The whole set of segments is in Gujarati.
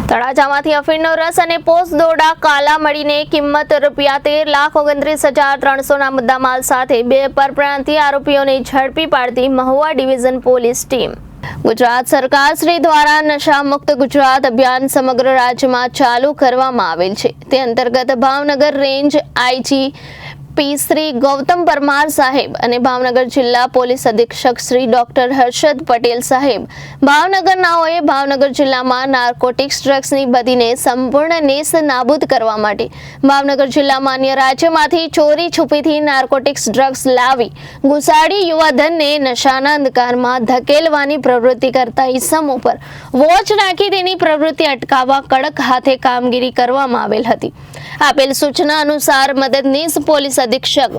તળાજામાંથી અફીણનો રસ અને પોસ્ટ દોરડા કાલા મળીને કિંમત ₹13,29,300ના મુદ્દામાલ સાથે બે પરપ્રાંતીય આરોપીઓને ઝડપી પાડતી Mahuva division police team. Gujarat સરકાર શ્રી દ્વારા નશા મુક્ત ગુજરાત અભિયાન સમગ્ર રાજ્યમાં ચાલુ કરવામાં આવેલ છે। તે અંતર્ગત ભાવનગર રેન્જ આઈજી શ્રી ગૌતમ પરમાર સાહેબ અને ભાવનગર જિલ્લા પોલીસ અધિક્ષક શ્રી ડોક્ટર હર્ષદ પટેલ સાહેબ ભાવનગરનાઓએ ભાવનગર જિલ્લામાં નાર્કોટિક્સ ડ્રગ્સની બદીને સંપૂર્ણ નેસ્ત નાબૂદ કરવા માટે ભાવનગર જિલ્લામાં અન્ય રાજ્યમાંથી ચોરી છુપીથી નાર્કોટિક્સ ડ્રગ્સ લાવી ઘુસાડી યુવાધનને નશાના અંધકારમાં ધકેલવાની પ્રવૃત્તિ કરતા ઇસમો પર વોચ રાખી તેની પ્રવૃત્તિ અટકાવવા કડક હાથે કામગીરી કરવામાં આવેલ હતી। આપેલ સૂચના અનુસાર મદદનીશ પોલીસ અધિક્ષક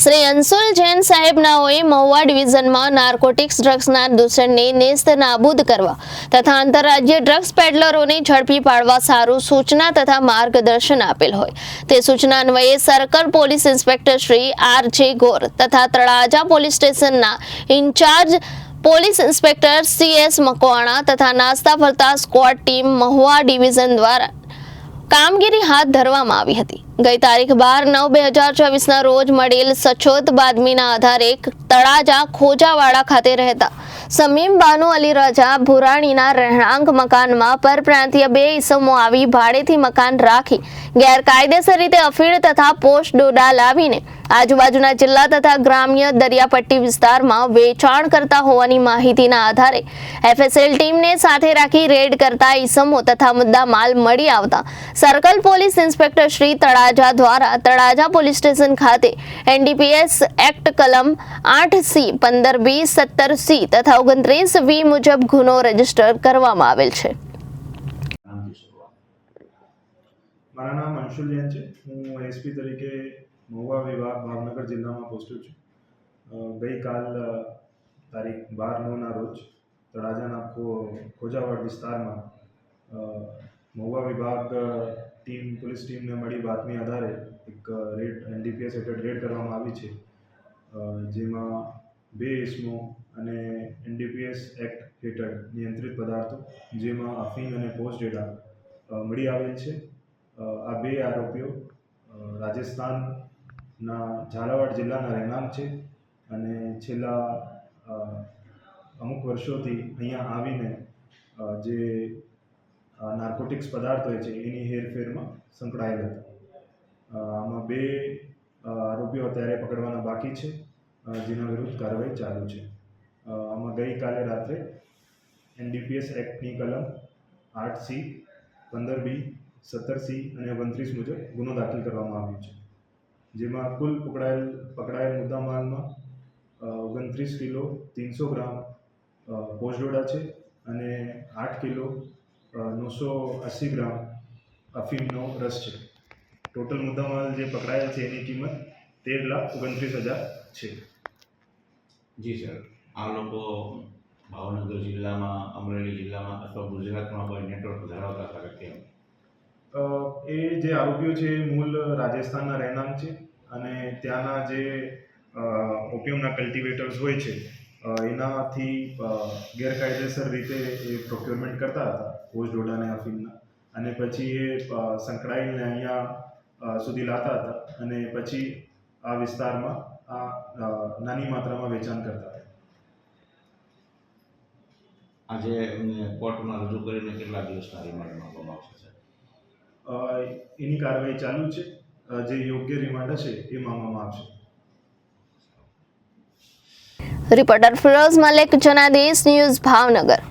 શ્રી અંશુલ જૈન સાહેબનાઓએ મહુવા ડિવિઝનમાં નાર્કોટિક્સ ડ્રગ્સના દૂષણને નેસ્ત નાબૂદ કરવા તથા આંતરરાજ્ય ડ્રગ્સ પેડલરોને ઝડપી પાડવા સારું સૂચના તથા માર્ગદર્શન આપેલ હોય તે સૂચના અન્વયે સર્કલ પોલીસ ઇન્સ્પેક્ટર શ્રી આર.જે. ગોર તથા તળાજા પોલીસ સ્ટેશનના in charge police inspector C S. Makwana તથા નાસ્તા ફરતા સ્ક્વોડ ટીમ મહુવા ડિવિઝન દ્વારા કામગીરી હાથ ધરવામાં આવી હતી। ગઈ તારીખ 12/9/2024ના રોજ મળેલ સચોટ બાતમીના આધારે તળાજા ખોજાવાડા ખાતે રહેતા સમીમ બાનુ અલી રજા ભુરાણીના રહેણાંક મકાનમાં પરપ્રાંતીય બે ઇસમો આવી ભાડેથી મકાન રાખી ગેરકાયદેસર રીતે અફીણ તથા પોસ્ટ દોરડા લાવીને આજુબાજુના જિલ્લા તથા ગ્રામ્ય દરિયાપટ્ટી વિસ્તારમાં વેચાણ કરતા હોવાની માહિતીના આધારે એફએસએલ ટીમને સાથે રાખી રેડ કરતા ઇસમો તથા મુદ્દા માલ મળી આવતા circle police inspector Shri Talaja દ્વારા તળાજા પોલીસ સ્ટેશન ખાતે એનડીપીએસ એક્ટ કલમ 8C, 15B, 17C તથા 29V મુજબ ગુનો રજીસ્ટર કરવામાં આવેલ છે। મારા નામ અંશુલ જૈન છે। હું એસપી તરીકે મહુવા વિભાગ ભાવનગર જિલ્લામાં પોસ્ટેડ છું। ગઈકાલ તારીખ 12/9ના રોજ તળાજાના ખોજાવાડ વિસ્તારમાં મહુવા વિભાગ પોલીસ ટીમને મળી બાતમી આધારે એક એનડીપીએસ હેઠળ રેડ કરવામાં આવી છે, જેમાં બે ઇસમો અને એનડીપીએસ એક્ટ હેઠળ નિયંત્રિત પદાર્થો જેમાં અફીણ અને પોસ્ટ ડોડા મળી આવેલ છે। આ બે આરોપીઓ રાજસ્થાનના ઝાલાવાડ જિલ્લાના રહેણાંક છે અને છેલ્લા અમુક વર્ષોથી અહીંયા આવીને જે નાર્કોટિક્સ પદાર્થ હોય છે એની હેરફેરમાં સંકળાયેલ હતા। આમાં બે આરોપીઓ અત્યારે પકડવાના બાકી છે, જેના વિરુદ્ધ કાર્યવાહી ચાલુ છે। આમાં ગઈકાલે રાત્રે એનડીપીએસ એક્ટની કલમ 8C, 15B, 17C અને 29 મુજબ ગુનો દાખલ કરવામાં આવ્યો છે, જેમાં કુલ પકડાયેલ મુદ્દામાલમાં 29 કિલો 300 ગ્રામ પોસ્ટ ડોડા છે અને 8 કિલો 980 ગ્રામ અફીણનો રસ છે। ટોટલ મુદ્દામાલ જે પકડાયેલ છે એની કિંમત 13,29,000 છે। જી સર, આ લોકો ભાવનગર જિલ્લામાં, અમરેલી જિલ્લામાં અથવા ગુજરાતમાં કોઈ નેટવર્ક ધરાવતા હતા કેમ? એ જે આરોપીઓ છે એ મૂળ રાજસ્થાનના રહેણાંક છે અને ત્યાંના જે ઓપિયમના કલ્ટિવેટર્સ હોય છે એનાથી ગેરકાયદેસર રીતે એ પ્રોક્યોરમેન્ટ કરતા હતા પોસ્ટ ડોડા અને અફીણના, અને પછી એ સંકળાઈને અહીંયા સુધી લાવતા હતા અને પછી આ વિસ્તારમાં નાની માત્રામાં વેચાણ કરતા હતા। આજે કોર્ટમાં રજૂ કરીને કેટલા દિવસના રિમાન્ડ માંગવામાં આવશે? એની કાર્યવાહી ચાલુ છે। જે યોગ્ય રિમાન્ડ હશે એ માંગવામાં આવશે। Reporter Firoz Malik, Janadesh news, Bhavnagar.